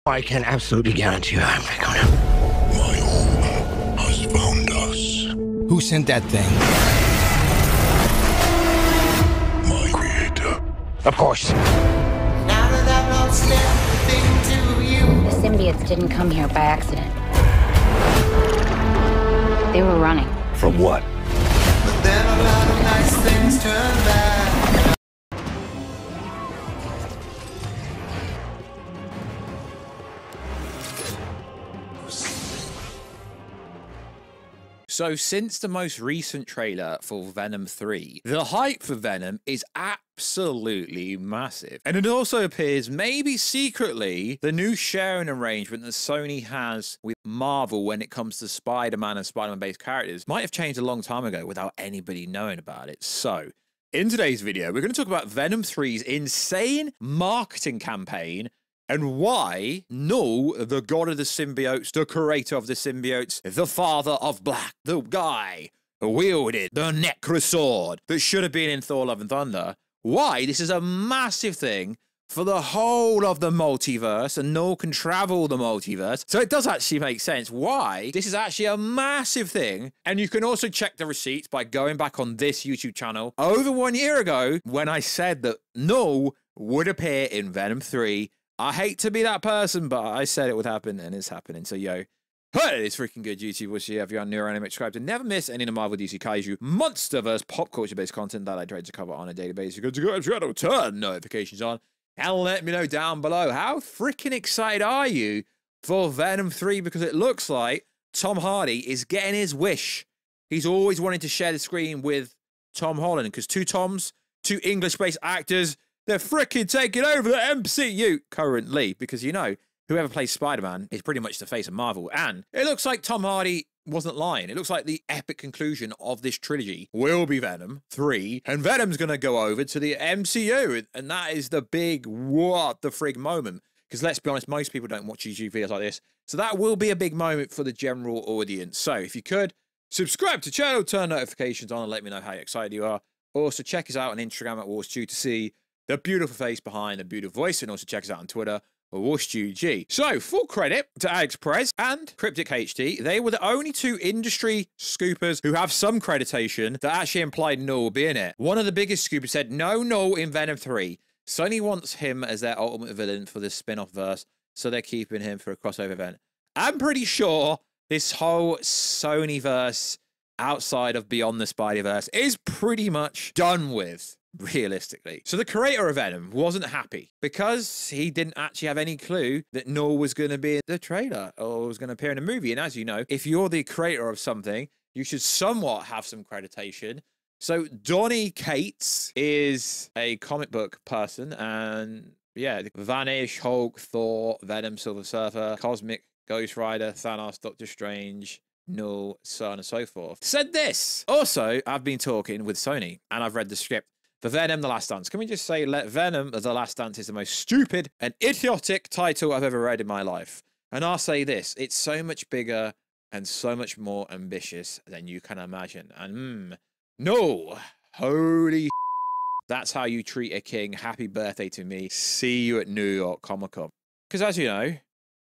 I can absolutely guarantee you I'm not gonna. My home has found us. Who sent that thing? My creator. Of course. The symbiotes didn't come here by accident. They were running. From what? But then a lot of nice things turn bad. So since the most recent trailer for Venom 3, the hype for Venom is absolutely massive. And it also appears maybe secretly the new sharing arrangement that Sony has with Marvel when it comes to Spider-Man and Spider-Man based characters might have changed a long time ago without anybody knowing about it. So in today's video, we're going to talk about Venom 3's insane marketing campaign and why Null, the god of the symbiotes, the creator of the symbiotes, the father of Black, the guy who wielded the Necrosword that should have been in Thor Love and Thunder, why this is a massive thing for the whole of the multiverse, and Null can travel the multiverse. So it does actually make sense why this is actually a massive thing. And you can also check the receipts by going back on this YouTube channel over 1 year ago when I said that Null would appear in Venom 3. I hate to be that person, but I said it would happen, and it's happening. So, yo, hey, it's freaking good, YouTube. Wish you have your new anime subscribe to never miss any of the Marvel, DC, Kaiju, Monsterverse, pop culture-based content that I try to cover on a daily basis. Go to go channel, turn notifications on, and let me know down below how freaking excited are you for Venom 3, because it looks like Tom Hardy is getting his wish. He's always wanted to share the screen with Tom Holland, because two Toms, two English-based actors, they're freaking taking over the MCU currently, because, you know, whoever plays Spider-Man is pretty much the face of Marvel. And it looks like Tom Hardy wasn't lying. It looks like the epic conclusion of this trilogy will be Venom 3. And Venom's going to go over to the MCU. And that is the big what the frig moment. Because let's be honest, most people don't watch YouTube videos like this. So that will be a big moment for the general audience. So if you could, subscribe to the channel, turn notifications on, and let me know how excited you are. Also, check us out on Instagram at Warstu to see the beautiful face behind the beautiful voice, and also check us out on Twitter, WarstuG. So, full credit to Alex Perez and Cryptic HD. They were the only two industry scoopers who have some creditation that actually implied Null will be in it. One of the biggest scoopers said, no Null in Venom 3. Sony wants him as their ultimate villain for this spin-off verse, so they're keeping him for a crossover event. I'm pretty sure this whole Sony verse outside of Beyond the Spidey-Verse is pretty much done with, realistically. So the creator of Venom wasn't happy because he didn't actually have any clue that Null was going to be in the trailer or was going to appear in a movie. And as you know, if you're the creator of something, you should somewhat have some creditation. So Donny Cates is a comic book person, and yeah, Vanish, Hulk, Thor, Venom, Silver Surfer, Cosmic, Ghost Rider, Thanos, Doctor Strange, Null, so on and so forth, said this. Also, I've been talking with Sony and I've read the script for Venom The Last Dance. Can we just say Venom The Last Dance is the most stupid and idiotic title I've ever read in my life. And I'll say this, it's so much bigger and so much more ambitious than you can imagine. And no, holy that's how you treat a king. Happy birthday to me. See you at New York Comic Con. Because as you know,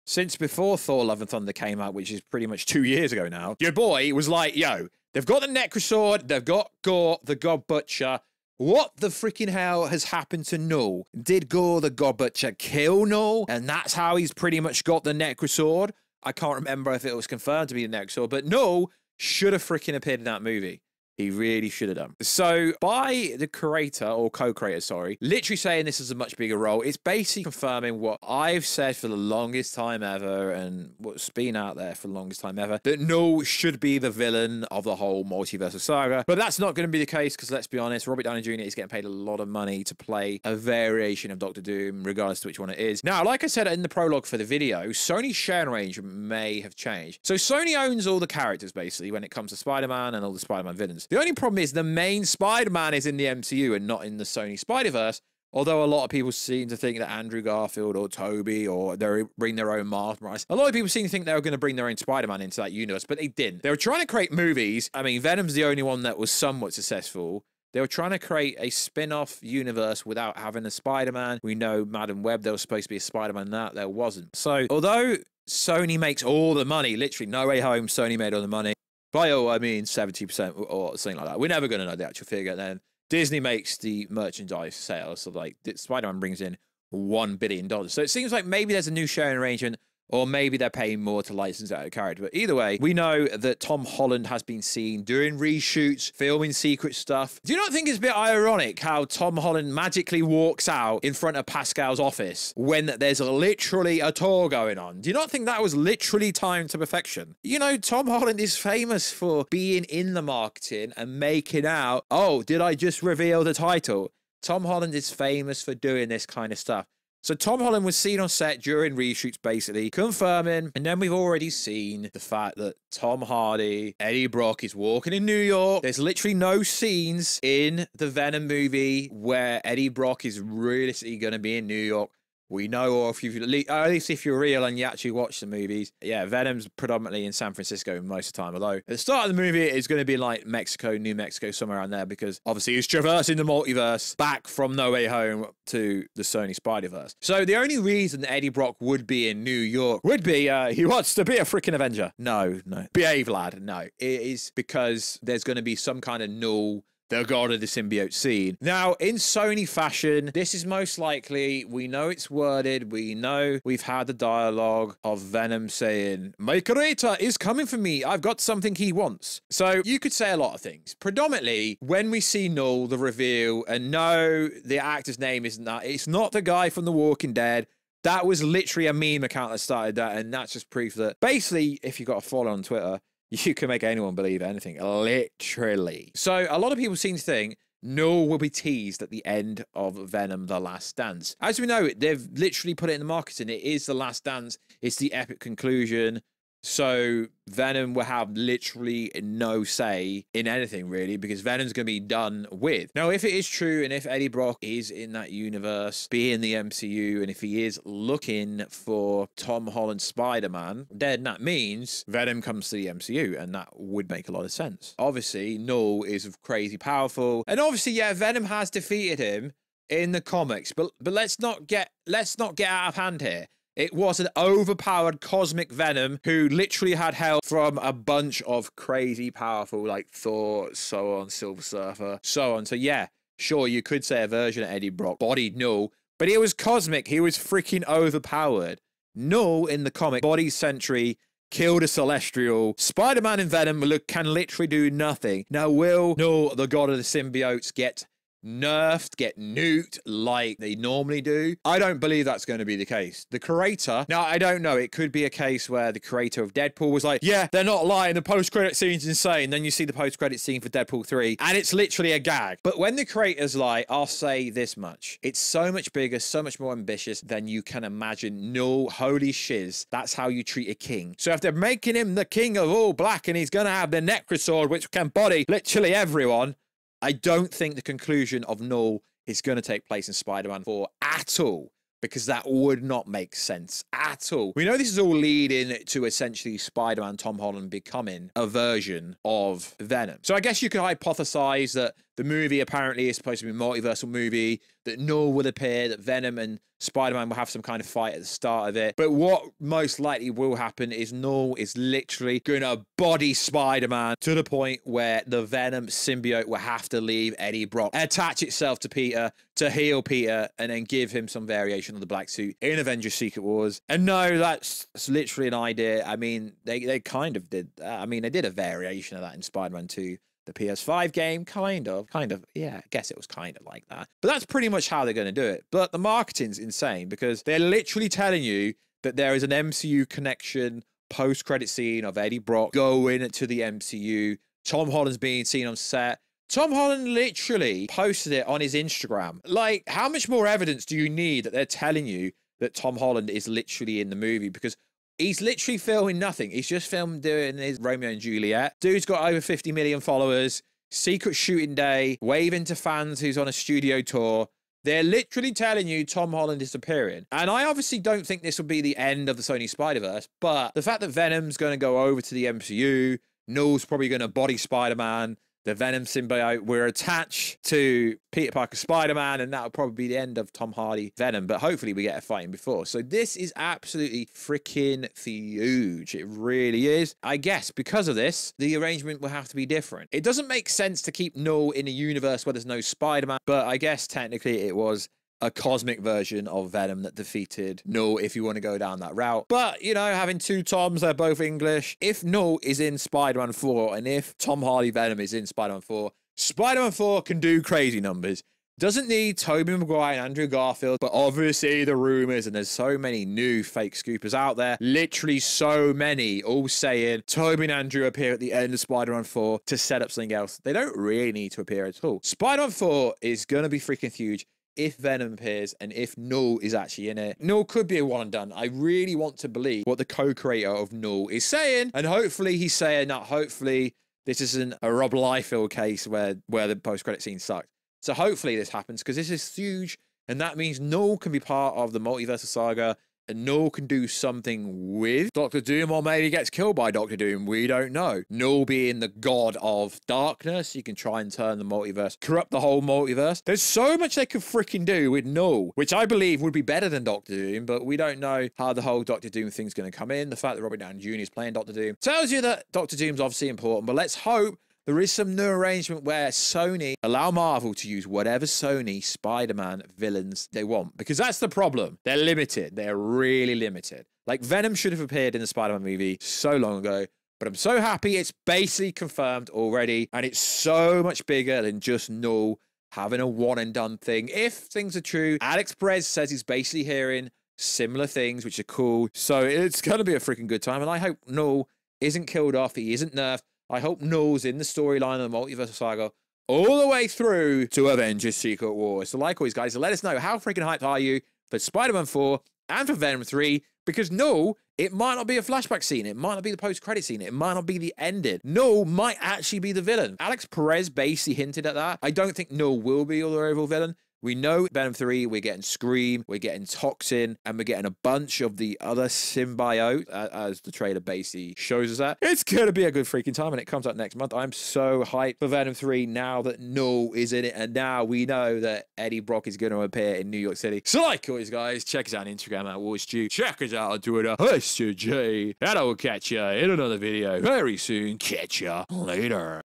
since before Thor Love and Thunder came out, which is pretty much 2 years ago now, your boy was like, yo, they've got the Necrosword, they've got Gore, the God Butcher. What the freaking hell has happened to Null? Did Gore the God Butcher kill Null? And that's how he's pretty much got the Necrosword? I can't remember if it was confirmed to be the Necrosword, but Null should have freaking appeared in that movie. He really should have done. So by the creator, or co-creator, sorry, literally saying this is a much bigger role, it's basically confirming what I've said for the longest time ever and what's been out there for the longest time ever, that Null should be the villain of the whole multiverse of saga. But that's not going to be the case because let's be honest, Robert Downey Jr. is getting paid a lot of money to play a variation of Doctor Doom, regardless to which one it is. Now, like I said in the prologue for the video, Sony's sharing arrangement may have changed. So Sony owns all the characters basically when it comes to Spider-Man and all the Spider-Man villains. The only problem is the main Spider-Man is in the MCU and not in the Sony Spidey-Verse, although a lot of people seem to think that Andrew Garfield or Toby or they bring their own Miles Morales. A lot of people seem to think they were going to bring their own Spider-Man into that universe, but they didn't. They were trying to create movies. I mean, Venom's the only one that was somewhat successful. They were trying to create a spin-off universe without having a Spider-Man. We know Madam Web, there was supposed to be a Spider-Man that there wasn't. So although Sony makes all the money, literally No Way Home, Sony made all the money. By all, I mean 70% or something like that. We're never going to know the actual figure. Then Disney makes the merchandise sales. So like Spider-Man brings in $1 billion. So it seems like maybe there's a new sharing arrangement, or maybe they're paying more to license out a character. But either way, we know that Tom Holland has been seen doing reshoots, filming secret stuff. Do you not think it's a bit ironic how Tom Holland magically walks out in front of Pascal's office when there's literally a tour going on? Do you not think that was literally timed to perfection? You know, Tom Holland is famous for being in the marketing and making out, oh, did I just reveal the title? Tom Holland is famous for doing this kind of stuff. So Tom Holland was seen on set during reshoots, basically confirming. And then we've already seen the fact that Tom Hardy, Eddie Brock is walking in New York. There's literally no scenes in the Venom movie where Eddie Brock is realistically going to be in New York. We know, or if you've, at least if you're real and you actually watch the movies, yeah, Venom's predominantly in San Francisco most of the time. Although at the start of the movie, it's going to be like Mexico, New Mexico, somewhere around there, because obviously he's traversing the multiverse back from No Way Home to the Sony Spidey-Verse. So the only reason that Eddie Brock would be in New York would be he wants to be a freaking Avenger. No. Behave, lad. No. It is because there's going to be some kind of null, the god of the symbiote scene. Now, in Sony fashion, this is most likely, we know it's worded, we know we've had the dialogue of Venom saying, my creator is coming for me, I've got something he wants. So you could say a lot of things. Predominantly, when we see Null, the reveal, and no, the actor's name isn't that, it's not the guy from The Walking Dead. That was literally a meme account that started that, and that's just proof that basically, if you've got a follow on Twitter, you can make anyone believe anything, literally. So a lot of people seem to think Null will be teased at the end of Venom: The Last Dance. As we know, they've literally put it in the marketing. It is the last dance. It's the epic conclusion. So Venom will have literally no say in anything, really, because Venom's going to be done with. Now, if it is true, and if Eddie Brock is in that universe, be in the MCU, and if he is looking for Tom Holland's Spider-Man, then that means Venom comes to the MCU, and that would make a lot of sense. Obviously, Null is crazy powerful, and obviously, yeah, Venom has defeated him in the comics, but let's not get out of hand here. It was an overpowered cosmic Venom who literally had help from a bunch of crazy powerful, like Thor, so on, Silver Surfer, so on. So yeah, sure, you could say a version of Eddie Brock bodied Null, but he was cosmic. He was freaking overpowered. Null in the comic bodied Sentry, killed a Celestial. Spider-Man and Venom can literally do nothing. Now, will Null, the god of the symbiotes, get nerfed, get nuked like they normally do? I don't believe that's going to be the case. The creator, now I don't know, it could be a case where the creator of Deadpool was like, yeah, they're not lying, the post-credit scene's insane. Then you see the post-credit scene for Deadpool 3 and it's literally a gag. But when the creators lie, I'll say this much, it's so much bigger, so much more ambitious than you can imagine. No, holy shiz, that's how you treat a king. So if they're making him the king of all black and he's gonna have the Necrosword, which can body literally everyone, I don't think the conclusion of Null is going to take place in Spider-Man 4 at all, because that would not make sense at all. We know this is all leading to essentially Spider-Man Tom Holland becoming a version of Venom. So I guess you could hypothesize that the movie apparently is supposed to be a multiversal movie, that Null will appear, that Venom and Spider-Man will have some kind of fight at the start of it. But what most likely will happen is Null is literally going to body Spider-Man to the point where the Venom symbiote will have to leave Eddie Brock, attach itself to Peter to heal Peter, and then give him some variation of the black suit in Avengers Secret Wars. And no, that's literally an idea. I mean, they kind of did. I mean, they did a variation of that in Spider-Man 2. The PS5 game, kind of, yeah, I guess it was kind of like that. But that's pretty much how they're going to do it. But the marketing's insane because they're literally telling you that there is an MCU connection post-credit scene of Eddie Brock going to the MCU. Tom Holland's being seen on set. Tom Holland literally posted it on his Instagram. Like, how much more evidence do you need that they're telling you that Tom Holland is literally in the movie? Because he's literally filming nothing. He's just filmed doing his Romeo and Juliet. Dude's got over 50 million followers. Secret shooting day. Waving to fans who's on a studio tour. They're literally telling you Tom Holland is appearing. And I obviously don't think this will be the end of the Sony Spider-Verse. But the fact that Venom's going to go over to the MCU, Null's probably going to body Spider-Man, the Venom symbiote. We're attached to Peter Parker Spider-Man, and that'll probably be the end of Tom Hardy Venom, but hopefully we get a fight in before. So this is absolutely freaking huge. It really is. I guess because of this, the arrangement will have to be different. It doesn't make sense to keep Null in a universe where there's no Spider-Man, but I guess technically it was a cosmic version of Venom that defeated Null, if you want to go down that route. But, you know, having two Toms, they're both English. If Null is in Spider-Man 4, and if Tom Hardy Venom is in Spider-Man 4, Spider-Man 4 can do crazy numbers. Doesn't need Tobey Maguire and Andrew Garfield, but obviously the rumors, and there's so many new fake scoopers out there, literally so many, all saying Tobey and Andrew appear at the end of Spider-Man 4 to set up something else. They don't really need to appear at all. Spider-Man 4 is going to be freaking huge if Venom appears and if Null is actually in it. Null could be a one and done. I really want to believe what the co-creator of Null is saying, and hopefully he's saying that hopefully this isn't a Rob Liefeld case where the post-credit scene sucked. So hopefully this happens, because this is huge, and that means Null can be part of the multiverse saga, and Null can do something with Doctor Doom, or maybe gets killed by Doctor Doom. We don't know. Null being the god of darkness, you can try and turn the multiverse, corrupt the whole multiverse. There's so much they could freaking do with Null, which I believe would be better than Doctor Doom, but we don't know how the whole Doctor Doom thing's going to come in. The fact that Robert Downey Jr. is playing Doctor Doom tells you that Doctor Doom's obviously important, but let's hope there is some new arrangement where Sony allow Marvel to use whatever Sony Spider-Man villains they want. Because that's the problem. They're limited. They're really limited. Like, Venom should have appeared in the Spider-Man movie so long ago. But I'm so happy it's basically confirmed already. And it's so much bigger than just Null having a one-and-done thing. If things are true, Alex Perez says he's basically hearing similar things, which are cool. So it's going to be a freaking good time. And I hope Null isn't killed off. He isn't nerfed. I hope Null's in the storyline of the multiverse saga all the way through to Avengers Secret Wars. So like always, guys, let us know, how freaking hyped are you for Spider-Man 4 and for Venom 3? Because Null, it might not be a flashback scene. It might not be the post-credit scene. It might not be the ending. Null might actually be the villain. Alex Perez basically hinted at that. I don't think Null will be the overall villain. We know Venom 3, we're getting Scream, we're getting Toxin, and we're getting a bunch of the other symbiote, as the trailer basically shows us that. It's going to be a good freaking time, and it comes out next month. I'm so hyped for Venom 3 now that Null is in it, and now we know that Eddie Brock is going to appear in New York City. So like always, guys, check us out on Instagram at Warstu. Check us out on Twitter, Mr. J. And I will catch you in another video very soon. Catch ya later.